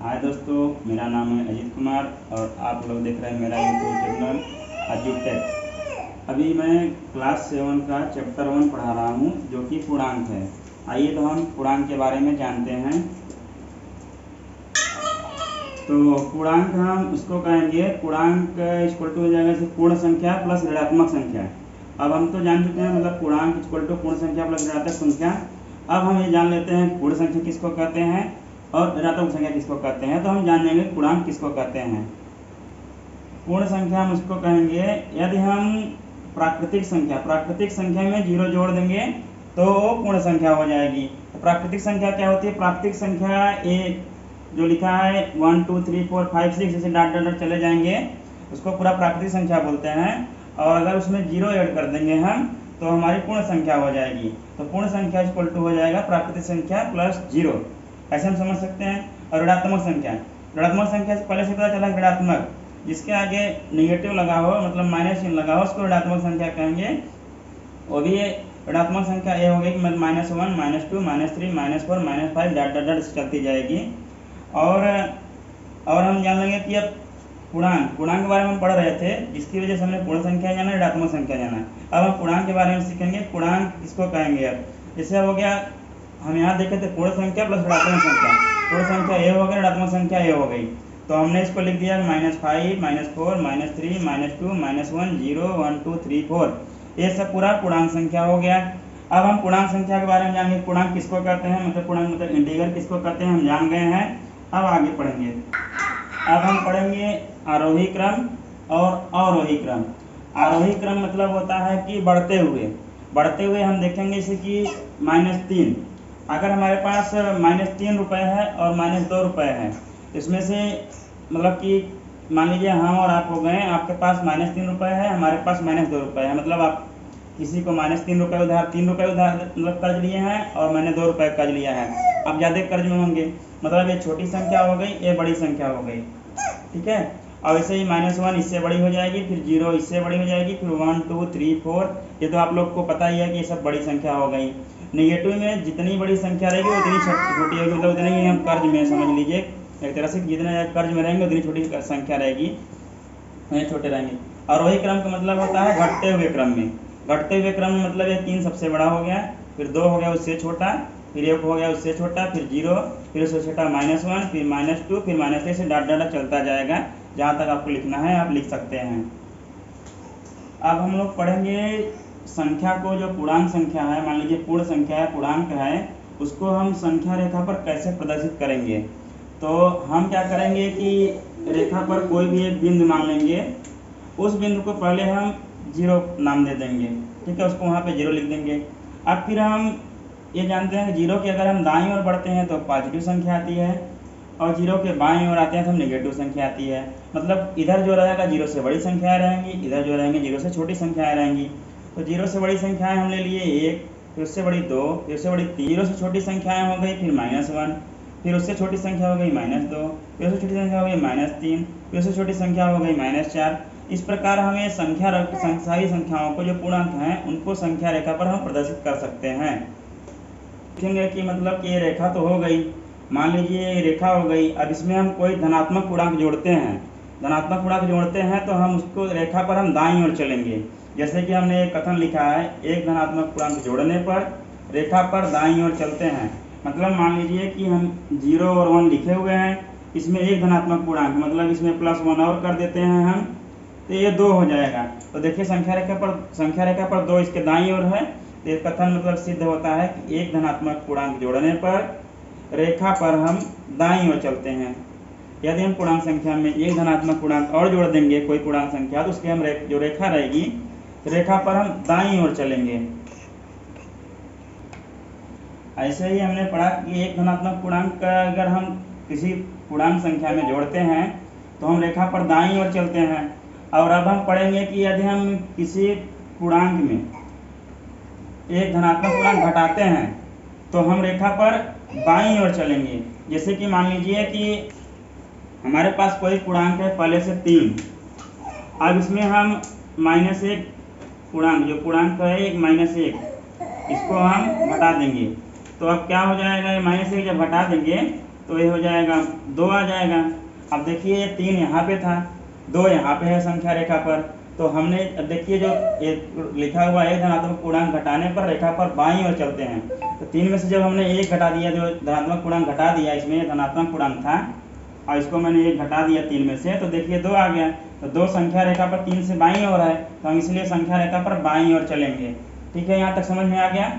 हाय दोस्तों, मेरा नाम है अजीत कुमार और आप लोग देख रहे हैं मेरा यूट्यूब चैनल एजुटेक। अभी मैं क्लास 7 का चैप्टर 1 पढ़ा रहा हूँ जो कि पूर्णांक है। आइए तो हम पूर्णांक के बारे में जानते हैं। तो पूर्णांक हम उसको कहेंगे, पूर्णांक इक्वल टू हो जाएगा जैसे पूर्ण संख्या प्लस ऋणात्मक संख्या। अब हम तो जान चुके हैं मतलब पूर्णांक इक्वल टू पूर्ण संख्या प्लस ऋणात्मक संख्या। अब हम ये जान लेते हैं पूर्ण संख्या किसको कहते हैं और ऋणात्मक संख्या किसको कहते हैं। तो हम जान लेंगे पूर्णांक किसको कहते हैं। पूर्ण संख्या हम उसको कहेंगे यदि हम प्राकृतिक संख्या में 0 जोड़ देंगे तो पूर्ण संख्या हो जाएगी। तो प्राकृतिक संख्या क्या होती है? प्राकृतिक संख्या एक जो लिखा है 1 2 3 4 5 6 जैसे डॉट डॉट चले जाएंगे उसको पूरा प्राकृतिक संख्या बोलते हैं। और अगर उसमें 0 ऐड कर देंगे हम तो हमारी पूर्ण संख्या हो जाएगी। तो पूर्ण संख्या इक्वल टू हो जाएगा प्राकृतिक संख्या प्लस 0। ऐसे हम समझ सकते हैं। और ऋणात्मक संख्या से पहले से पता चला ऋणात्मक, जिसके आगे निगेटिव लगा हो मतलब माइनस चिन्ह लगा हो उसको ऋणात्मक संख्या कहेंगे। वो भी ऋणात्मक संख्या ये हो गई -1 -2 -3 -4 -5 डॉट डॉट डॉट चलती जाएगी। और हम जान लेंगे कि अब पूर्णांक के बारे में हम पढ़ रहे थे, जिसकी वजह से हमने पूर्ण संख्या जाना, ऋणात्मक संख्या जाना। अब हम पूर्णांक के बारे में सीखेंगे। पूर्णांक किसको कहेंगे? अब जैसे हो गया, हम यहाँ देखे थे पूर्ण संख्या प्लस ऋणात्मक संख्या। पूर्ण संख्या ए हो गई, ऋणात्मक संख्या ए हो गई। तो हमने इसको लिख दिया -5 -4 -3 -2 -1 0 1 2 3 4। ये सब पूरा पूर्णांक संख्या हो गया। अब हम पूर्णांक संख्या के बारे में जानेंगे। पूर्णांक किसको कहते हैं, मतलब पूर्णांक मतलब इंटीग्रल किसको कहते हैं हम जान गए हैं। अब आगे पढ़ेंगे। अब हम पढ़ेंगे आरोही क्रम और अवरोही क्रम। आरोही क्रम मतलब होता है कि बढ़ते हुए हम देखेंगे जैसे कि -3। अगर हमारे पास -3 रुपये है और -2 रुपये है, इसमें से मतलब कि मान लीजिए हम और आप हो गए, आपके पास -3 रुपये है, हमारे पास -2 रुपये है। मतलब आप किसी को -3 रुपये उधार 3 रुपये उधार मतलब कर्ज लिए हैं और मैंने 2 रुपये कर्ज लिया है। आप ज़्यादा कर्ज में होंगे, मतलब ये छोटी संख्या हो गई, ये बड़ी संख्या हो गई, ठीक है। और ऐसे ही -1 इससे बड़ी हो जाएगी, फिर 0 इससे बड़ी हो जाएगी, फिर 1 2 3 4। ये तो आप लोग को पता ही है कि ये सब बड़ी संख्या हो गई। नेगेटिव में जितनी बड़ी संख्या रहेगी उतनी छोटी होगी, मतलब उतनी ही हम कर्ज में समझ लीजिए एक तरह से, जितने कर्ज में रहेंगे उतनी छोटी संख्या रहेगी, छोटे रहेंगे। और वही क्रम का मतलब होता है घटते हुए क्रम में। घटते हुए क्रम में मतलब ये 3 सबसे बड़ा हो गया, फिर 2 हो गया उससे छोटा, फिर 1 हो गया उससे छोटा, फिर 0, फिर उससे छोटा -1, फिर -2, फिर -3 से डॉट डॉट चलता जाएगा। जहाँ तक आपको लिखना है आप लिख सकते हैं। अब हम लोग पढ़ेंगे संख्या को, जो पूर्णांक संख्या है, मान लीजिए पूर्ण संख्या है, पूर्णांक है, उसको हम संख्या रेखा पर कैसे प्रदर्शित करेंगे। तो हम क्या करेंगे कि रेखा पर कोई भी एक बिंदु मान लेंगे, उस बिंदु को पहले हम 0 नाम दे देंगे, ठीक है, उसको वहाँ पे 0 लिख देंगे। अब फिर हम ये जानते हैं कि 0 के अगर हम दाईं ओर बढ़ते हैं तो पॉजिटिव संख्या आती है, और 0 के बाईं ओर आते हैं तो हम नेगेटिव संख्या आती है। मतलब इधर जो रहेगा 0 से बड़ी संख्याएं रहेंगी, इधर जो रहेंगे 0 से छोटी संख्याएं रहेंगी। तो 0 से बड़ी संख्याएं हम ले लिए 1, फिर उससे बड़ी 2, फिर उससे बड़ी 3, 0 से छोटी संख्याएं हो गई फिर -1, फिर उससे छोटी संख्या हो गई -2, फिर उससे छोटी संख्या हो गई -3, फिर उससे छोटी संख्या हो गई -4। इस प्रकार हमें सारी संख्याओं को जो पूर्णांक हैं उनको संख्या रेखा पर हम प्रदर्शित कर सकते हैं। देखेंगे कि मतलब कि ये रेखा तो हो गई, मान लीजिए ये रेखा हो गई। अब इसमें हम कोई धनात्मक पूर्णांक जोड़ते हैं तो हम उसको रेखा पर हम दाईं ओर चलेंगे। जैसे कि हमने एक कथन लिखा है, एक धनात्मक पूर्णांक जोड़ने पर रेखा पर दाईं ओर चलते हैं। मतलब मान लीजिए कि हम 0 और 1 लिखे हुए हैं, इसमें एक धनात्मक पूर्णांक मतलब इसमें +1 और कर देते हैं हम, तो ये 2 हो जाएगा। तो देखिए संख्या रेखा पर 2 इसके दाईं ओर है। तो ये कथन मतलब सिद्ध होता है कि एक धनात्मक पूर्णांक जोड़ने पर रेखा पर हम दाईं ओर चलते हैं। यदि हम पूर्णांक संख्या में एक धनात्मक पूर्णांक और जोड़ देंगे कोई पूर्णांक संख्या, तो उसकी हम जो रेखा रहेगी रेखा पर हम दाईं ओर चलेंगे। ऐसे ही हमने पढ़ा कि एक धनात्मक पूर्णांक का अगर हम किसी पूर्णांक संख्या में जोड़ते हैं तो हम रेखा पर दाईं ओर चलते हैं। और अब हम पढ़ेंगे कि यदि हम किसी पूर्णांक में एक धनात्मक पूर्णांक घटाते हैं तो हम रेखा पर बाईं ओर चलेंगे। जैसे कि मान लीजिए कि हमारे पास कोई पूर्णांक है पहले से 3, अब इसमें हम -1 पूर्णांक, जो पूर्णांक है एक -1, इसको हम घटा देंगे। तो अब क्या हो जाएगा, -1 जब घटा देंगे तो ये हो जाएगा 2 आ जाएगा। अब देखिए ये 3 यहाँ पे था, 2 यहाँ पे है संख्या रेखा पर, तो हमने अब देखिए जो ये लिखा हुआ है धनात्मक पूर्णांक घटाने पर रेखा पर बाईं ओर चलते हैं, तो 3 में से जब हमने 1 घटा दिया, जो धनात्मक पूर्णांक घटा दिया, इसमें धनात्मक पूर्णांक था और इसको मैंने 1 घटा दिया 3 में से, तो देखिए 2 आ गया। तो 2 संख्या रेखा पर 3 से बाईं ओर है, तो हम इसलिए संख्या रेखा पर बाईं ओर चलेंगे। ठीक है, यहाँ तक समझ में आ गया।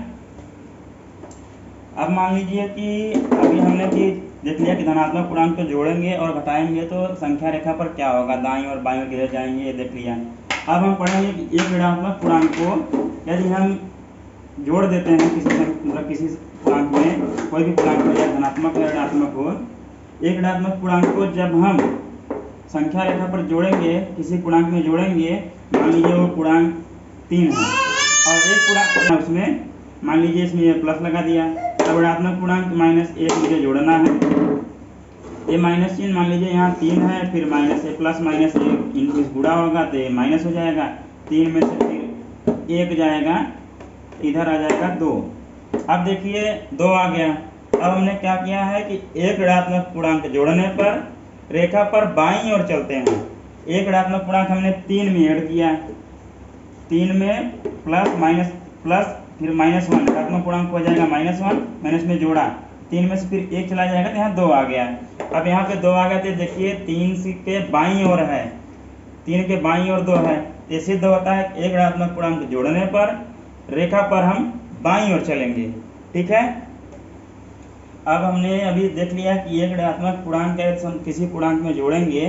अब मान लीजिए कि अभी हमने कि देख लिया कि धनात्मक पूर्णांक को जोड़ेंगे और घटाएंगे तो संख्या रेखा पर क्या होगा, दाईं और बाईं ओर गिर जाएंगे, ये देख लिया। अब हम पढ़ेंगे कि एक ऋणात्मक पूर्णांक को यदि हम जोड़ देते हैं किसी पूर्णांक में, कोई भी पूर्णांक हो या धनात्मक या ऋणात्मक हो, एक ऋणात्मक पूर्णांक को जब हम संख्या रेखा पर जोड़ेंगे, किसी पूर्णांक में जोड़ेंगे, मान लीजिए वो पूर्णांक 3 है और एक पूर्णांक उसमें मान लीजिए इसमें ये प्लस लगा दिया, अब ऋणात्मक पूर्णांक -1 मुझे जोड़ना है। ये माइनस चिन्ह मान लीजिए यहाँ 3 है, फिर माइनस ए प्लस माइनस इनके गुणा होगा तो ये माइनस हो जाएगा, 3 में से फिर 1 जाएगा, इधर आ जाएगा 2। अब देखिए 2 आ गया। अब हमने क्या किया है कि एक ऋणात्मक पूर्णांक जोड़ने पर रेखा पर बाईं ओर चलते हैं। एक ऋणात्मक पूर्णांक हमने 3 में ऐड किया, 3 में प्लस माइनस प्लस फिर -1, ऋणात्मक पूर्णांक हो जाएगा -1, माइनस में जोड़ा, 3 में से फिर 1 चला जाएगा तो यहाँ 2 आ गया। अब यहाँ पे 2 आ गया तो देखिए 3 के बाईं ओर है, 3 के बाईं ओर 2 है, ये सिद्ध होता है एक ऋणात्मक पूर्णांक जोड़ने पर रेखा पर हम बाईं ओर चलेंगे। ठीक है, अब हमने अभी देख लिया कि एक ऋणात्मक पूर्णांक किसी पूर्णांक में जोड़ेंगे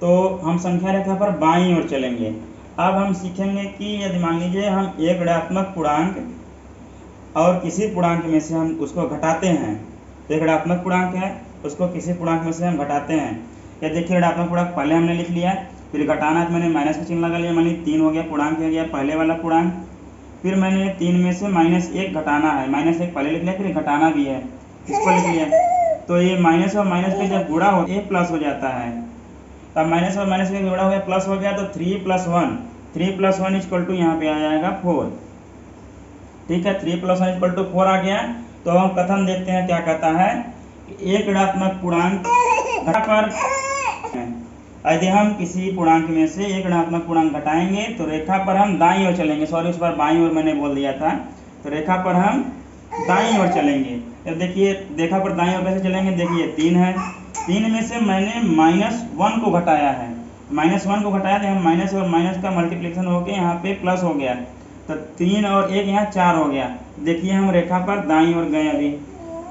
तो हम संख्या रेखा पर बाईं ओर चलेंगे। अब हम सीखेंगे कि यदि मान लीजिए हम एक ऋणात्मक पूर्णांक और किसी पूर्णांक में से हम उसको घटाते हैं, तो एक ऋणात्मक पूर्णांक है उसको किसी पूर्णांक में से हम घटाते हैं। या देखिए ऋणात्मक पूर्णांक पहले हमने लिख लिया, फिर घटाना तो मैंने माइनस का चिन्ह लगा लिया, मान लीजिए 3 हो गया, पूर्णांक हो गया पहले वाला पूर्णांक, फिर मैंने 3 में से -1 घटाना है, -1 पहले लिख लिया, फिर घटाना भी है, इसको लिख लिया, तो ये माइनस और माइनस पे जब गुणा हो ये प्लस हो जाता है। तब माइनस और माइनस का गुणा हो गया प्लस हो गया, तो 3 + 1 इक्वल टू यहाँ पे आ जाएगा 4। ठीक है, 3 + 1 इक्वल टू 4 आ गया। तो हम कथन देखते हैं क्या कहता है कि एक ऋणात्मक पूर्णांक पर यदि हम किसी पूर्णांक में से एक ऋणात्मक पूर्णांक घटाएंगे तो रेखा पर हम दाईं ओर चलेंगे, सॉरी उस पर बाईं ओर मैंने बोल दिया था, तो रेखा पर हम दाईं ओर चलेंगे। अब देखिए रेखा पर दाईं ओर कैसे चलेंगे, देखिए 3 है, 3 में से मैंने -1 को घटाया है, -1 को घटाया तो हम माइनस और माइनस का मल्टीप्लिकेशन होके यहाँ पे प्लस हो गया, तो 3 और 1 यहाँ 4 हो गया। देखिए हम रेखा पर दाईं ओर गए अभी।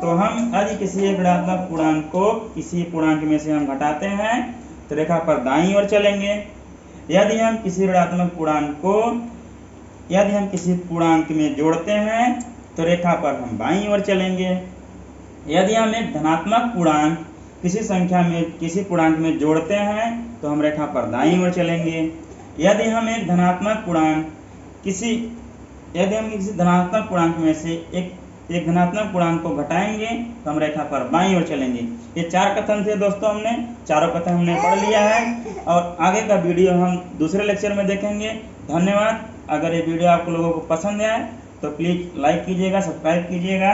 तो हम यदि किसी एक ऋणात्मक पूर्णांक को किसी पूर्णांक में से हम घटाते हैं तो रेखा पर दाईं ओर चलेंगे। यदि हम किसी ऋणात्मक पूर्णांक को यदि हम किसी पूर्णांक में जोड़ते हैं तो रेखा पर हम बाईं ओर चलेंगे। यदि हम एक धनात्मक पूर्णांक किसी संख्या में किसी पूर्णांक में जोड़ते हैं तो हम रेखा पर दाईं ओर चलेंगे। यदि हम एक धनात्मक पूर्णांक किसी धनात्मक पूर्णांक में से एक धनात्मक पूर्णांक को घटाएंगे तो हम रेखा पर बाईं ओर चलेंगे। ये 4 कथन थे दोस्तों, हमने चारों कथन हमने पढ़ लिया है और आगे का वीडियो हम दूसरे लेक्चर में देखेंगे। धन्यवाद। अगर ये वीडियो आप लोगों को पसंद आए तो प्लीज़ लाइक कीजिएगा, सब्सक्राइब कीजिएगा।